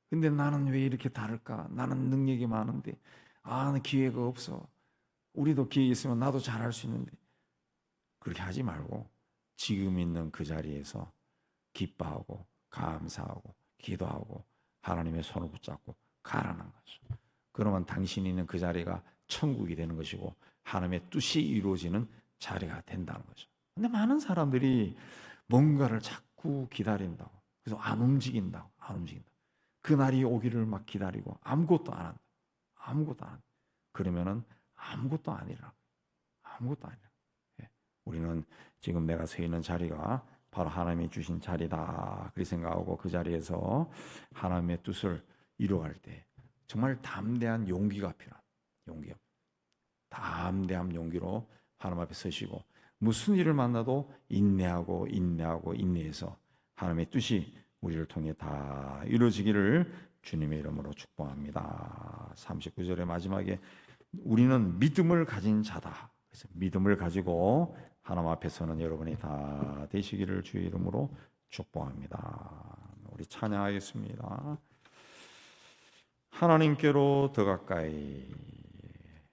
근데 나는 왜 이렇게 다를까? 나는 능력이 많은데 기회가 없어. 우리도 기회 있으면 나도 잘할 수 있는데. 그렇게 하지 말고 지금 있는 그 자리에서 기뻐하고 감사하고 기도하고 하나님의 손을 붙잡고 가라는 거죠. 그러면 당신이 있는 그 자리가 천국이 되는 것이고 하나님의 뜻이 이루어지는 자리가 된다는 거죠. 근데 많은 사람들이 뭔가를 자꾸 기다린다고. 그래서 안 움직인다고. 그 날이 오기를 막 기다리고 아무것도 안 한다. 그러면은 아무것도 아니라. 우리는 지금 내가 서 있는 자리가 바로 하나님이 주신 자리다. 그렇게 생각하고 그 자리에서 하나님의 뜻을 이루어갈 때 정말 담대한 용기가 필요한 용기요. 담대한 용기로 하나님 앞에 서시고 무슨 일을 만나도 인내해서 하나님의 뜻이 우리를 통해 다 이루어지기를 주님의 이름으로 축복합니다. 39절의 마지막에 우리는 믿음을 가진 자다. 그래서 믿음을 가지고 하나님 앞에서는 여러분이 다 되시기를 주의 이름으로 축복합니다. 우리 찬양하겠습니다. 하나님께로 더 가까이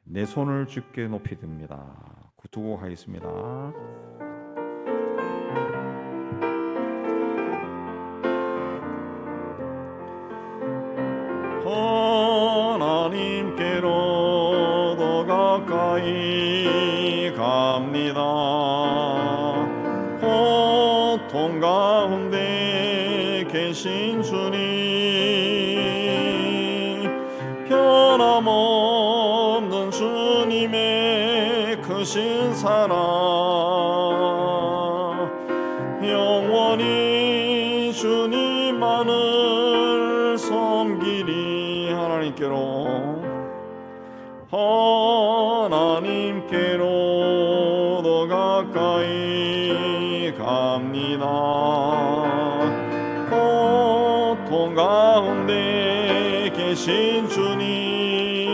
내 손을 주께 높이 듭니다. 두고 가겠습니다. 하나님께로 더 가까이 갑니다. 고통 가운데 계신 주님, 변함없는 주님의 크신 사랑, 영원히 주님만을 섬기리. 하나님께로 더 가까이 갑니다. 고통 가운데 계신 주님,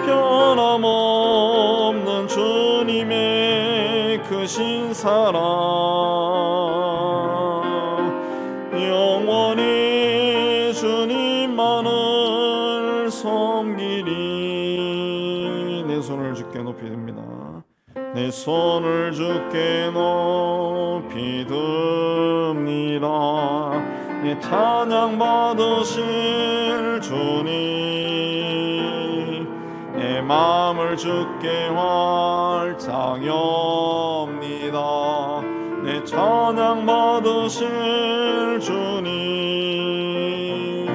변함없는 주님의 크신 사랑, 영원히 주님만을 섬기리. 내 손을 주께 높이 듭니다. 내 손을 주께 높이 듭니다. 내 찬양 받으실 주님, 내 마음을 주께 활짝 엽니다. 내 찬양 받으실 주님,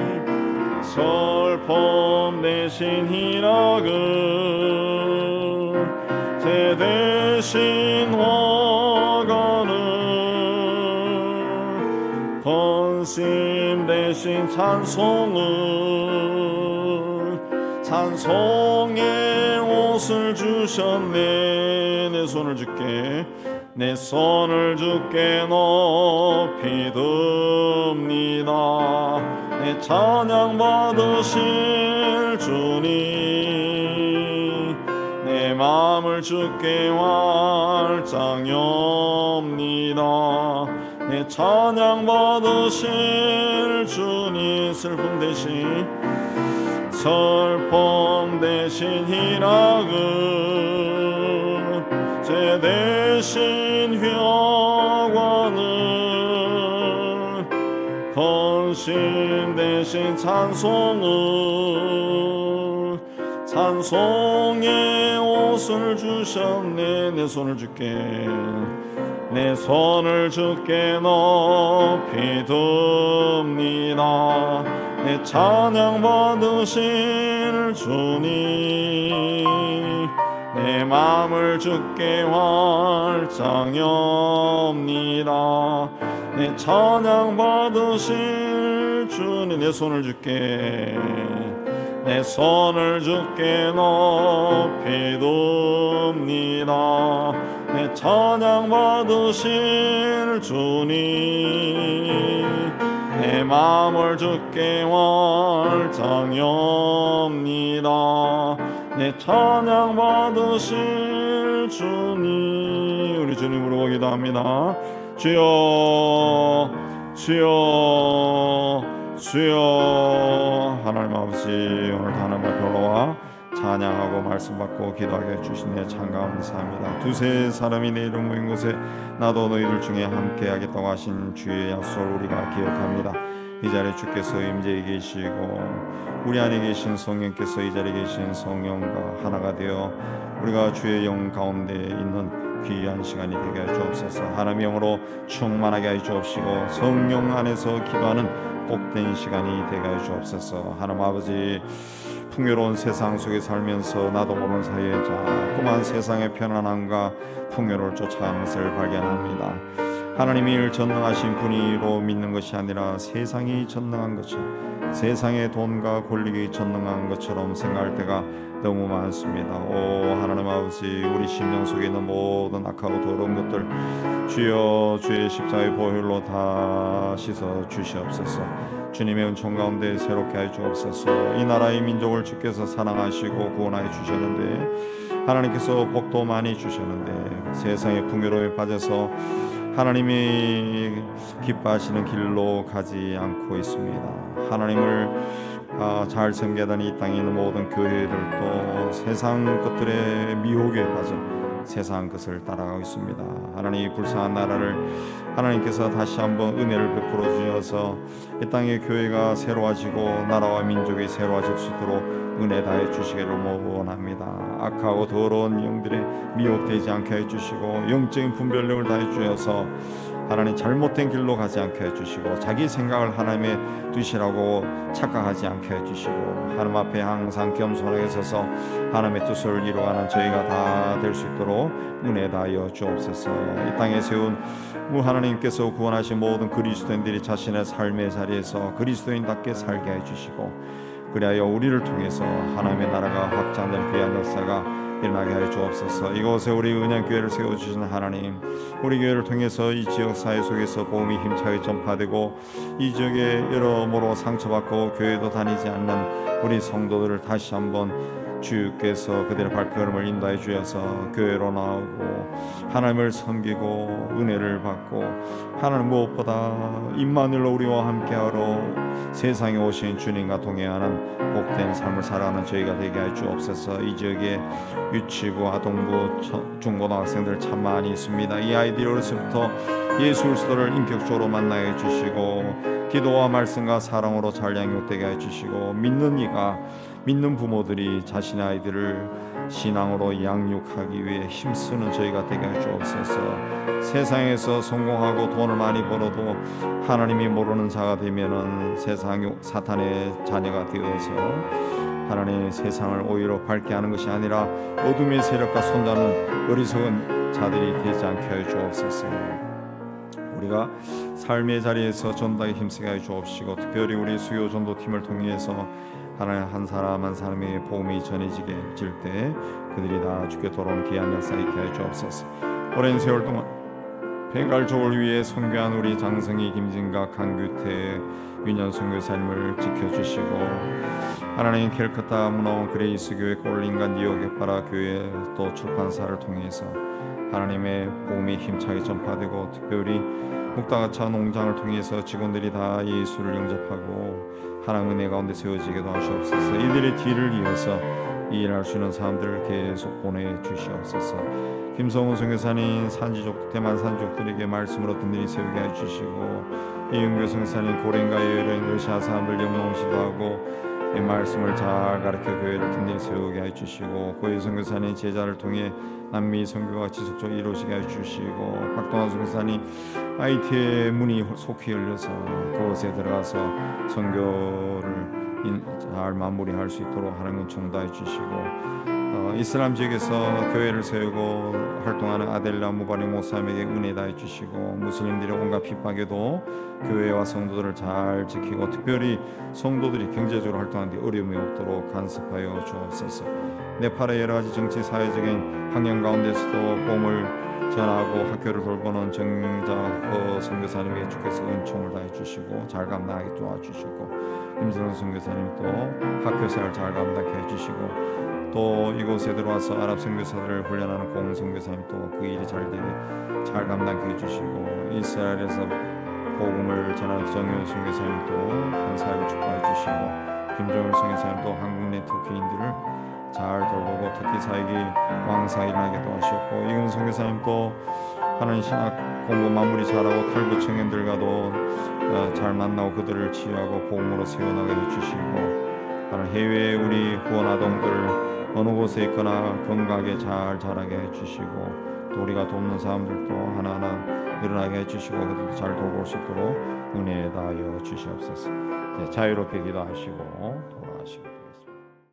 슬픔 대신 희락을, 제 대신 화가를, 헌신 대신 찬송을 찬송의 옷을 주셨네. 내 손을 주께, 내 손을 주께 높이 듭니다. 내 찬양 받으실 주님, 내 마음을 주께 활짝 엽니다. 내 찬양 받으실 주님, 슬픔 대신 희락은 죄 대신 회화는 헌신 대신 찬송의 옷을 주셨네. 내 손을 주께, 내 손을 주께 높이 듭니다. 내 찬양 받으실 주님, 내 마음을 주께 활짝 엽니다. 내 찬양 받으실 주님, 내 손을 주께, 내 손을 주께 높이 듭니다. 내 찬양 받으실 주님, 내 마음을 주께 활짝 엽니다. 내 찬양 받으실 주님. 우리 주님으로 기도합니다. 주여, 주여, 주여. 하나님 아버지, 오늘도 하나님 앞에 올라와 찬양하고 말씀 받고 기도하게 해주시니 참 감사합니다. 두세 사람이 내 이름 모인 곳에 나도 너희들 중에 함께 하겠다고 하신 주의 약속을 우리가 기억합니다. 이 자리에 주께서 임재해 계시고 우리 안에 계신 성령께서 이 자리에 계신 성령과 하나가 되어 우리가 주의 영 가운데 있는 귀한 시간이 되게 해 주옵소서. 하나님의 영으로 충만하게 해 주옵시고 성령 안에서 기도하는 복된 시간이 되게 해 주옵소서. 하나님 아버지, 풍요로운 세상 속에 살면서 나도 모르는 사이에 자꾸만 세상의 편안함과 풍요를 쫓아가는 것을 발견합니다. 하나님이 일 전능하신 분이로 믿는 것이 아니라 세상이 전능한 것처럼, 세상의 돈과 권력이 전능한 것처럼 생각할 때가 너무 많습니다. 오 하나님 아버지, 우리 심령 속에 있는 모든 악하고 더러운 것들 주여 주의 십자가의 보혈로 다 씻어 주시옵소서. 주님의 은총 가운데 새롭게 해 주옵소서. 이 나라의 민족을 주께서 사랑하시고 구원하여 주셨는데, 하나님께서 복도 많이 주셨는데 세상의 풍요로움에 빠져서 하나님이 기뻐하시는 길로 가지 않고 있습니다. 하나님을 잘 섬기던 이 땅에 있는 모든 교회들도 세상 것들의 미혹에 빠져 세상 것을 따라가고 있습니다. 하나님, 불쌍한 나라를 하나님께서 다시 한번 은혜를 베풀어 주셔서 이 땅의 교회가 새로워지고 나라와 민족이 새로워질 수 있도록 은혜 다해 주시기를 원합니다. 악하고 더러운 영들의 미혹되지 않게 해주시고 영적인 분별력을 다해 주셔서 하나님 잘못된 길로 가지 않게 해주시고 자기 생각을 하나님의 뜻이라고 착각하지 않게 해주시고 하나님 앞에 항상 겸손하게 서서 하나님의 뜻을 이루어가는 저희가 다 될 수 있도록 은혜 다하여 주옵소서. 이 땅에 세운 하나님께서 구원하신 모든 그리스도인들이 자신의 삶의 자리에서 그리스도인답게 살게 해주시고, 그리하여 우리를 통해서 하나님의 나라가 확장된 귀한 역사가 일어나게 하여 주옵소서. 이곳에 우리 은양교회를 세워주신 하나님, 우리 교회를 통해서 이 지역 사회 속에서 복음이 힘차게 전파되고 이 지역에 여러모로 상처받고 교회도 다니지 않는 우리 성도들을 다시 한번 주께서 그들의 발걸음을 인도해 주셔서 교회로 나오고 하나님을 섬기고 은혜를 받고, 하나님 무엇보다 임마누엘로 우리와 함께하러 세상에 오신 주님과 동행하는 복된 삶을 살아가는 저희가 되게 해 주옵소서. 이 지역에 유치부, 아동부, 중고등학생들 참 많이 있습니다. 이 아이들이 어려서부터 예수 그리스도를 인격적으로 만나게 해주시고 기도와 말씀과 사랑으로 잘 양육되게 해주시고, 믿는 부모들이 자신의 아이들을 신앙으로 양육하기 위해 힘쓰는 저희가 되게 해 주옵소서. 세상에서 성공하고 돈을 많이 벌어도 하나님이 모르는 자가 되면은 세상 사탄의 자녀가 되어서 하나님의 세상을 오히려 밝게 하는 것이 아니라 어둠의 세력과 손잡는 어리석은 자들이 되지 않게 해 주옵소서. 우리가 삶의 자리에서 전도에 힘쓰게 해 주옵시고, 특별히 우리 수요 전도팀을 통해서 하나님 한 사람 한 사람의 복음이 전해지게 질 때 그들이 다 주께 돌아오는 귀한 역사 있게 해 주옵소서. 오랜 세월 동안 벵갈족을 위해 선교한 우리 장성희, 김진각, 강규태, 윤현 선교사님을 지켜주시고 하나님 캘커타 문화원 그레이스 교회, 꼴린과 뉴욕 에파라 교회 또 출판사를 통해서 하나님의 복음이 힘차게 전파되고 특별히 묵다가차 농장을 통해서 직원들이 다 예수를 영접하고 하나님 은혜 가운데 세워지게도 하시옵소서. 이들의 뒤를 이어서 일할 수 있는 사람들을 계속 보내주시옵소서. 김성훈 선교사님 산지족 대만 산지족들에게 말씀으로 든든히 세우게 해주시고 이윤교 선교사님 고랭과 여행 러시아 사람들 영농시도 하고 이 말씀을 잘 가르쳐 교회를 든든히 세우게 해주시고 고유 선교사님 제자를 통해 남미 선교가 지속적으로 이루어지게 해주시고 박동환 선교사님 IT의 문이 속히 열려서 그곳에 들어가서 선교를 잘 마무리할 수 있도록 하나님은 총다해 주시고 이슬람 지역에서 교회를 세우고 활동하는 아델라 무바리 목사님에게 은혜 다해 주시고 무슬림들의 온갖 핍박에도 교회와 성도들을 잘 지키고 특별히 성도들이 경제적으로 활동하는 데 어려움이 없도록 간섭하여 주옵소서. 네팔의 여러 가지 정치 사회적인 환경 가운데서도 복음을 전하고 학교를 돌보는 정자 선교사님에게 주께서 은총을 다해 주시고 잘 감당하게 도와주시고 김선호 선교사님 또 학교생활 잘 감당해 해주시고 또 이곳에 들어와서 아랍 선교사들을 훈련하는 공 선교사님 또 그 일이 잘 되게 잘 감당해 주시고 이스라엘에서 복음을 전하는 정효 선교사님 또 사역을 축복해 주시고 김정일 선교사님 또 한국 네트워크인들을 잘 돌보고 특히 사역이 왕성히 일어나게 도와주셨고 이근 선교사님 또 하나님 신학 공부 마무리 잘하고 탈북 청년들과도 잘 만나고 그들을 치유하고 복음으로 세워나가게 해주시고 해외에 우리 후원 아동들 어느 곳에 있거나 건강하게 잘 자라게 해주시고 또 우리가 돕는 사람들도 하나하나 늘어나게 해주시고 그들도 잘 돌볼 수 있도록 은혜 다하여 주시옵소서. 자유롭게 기도하시고 돌아가시고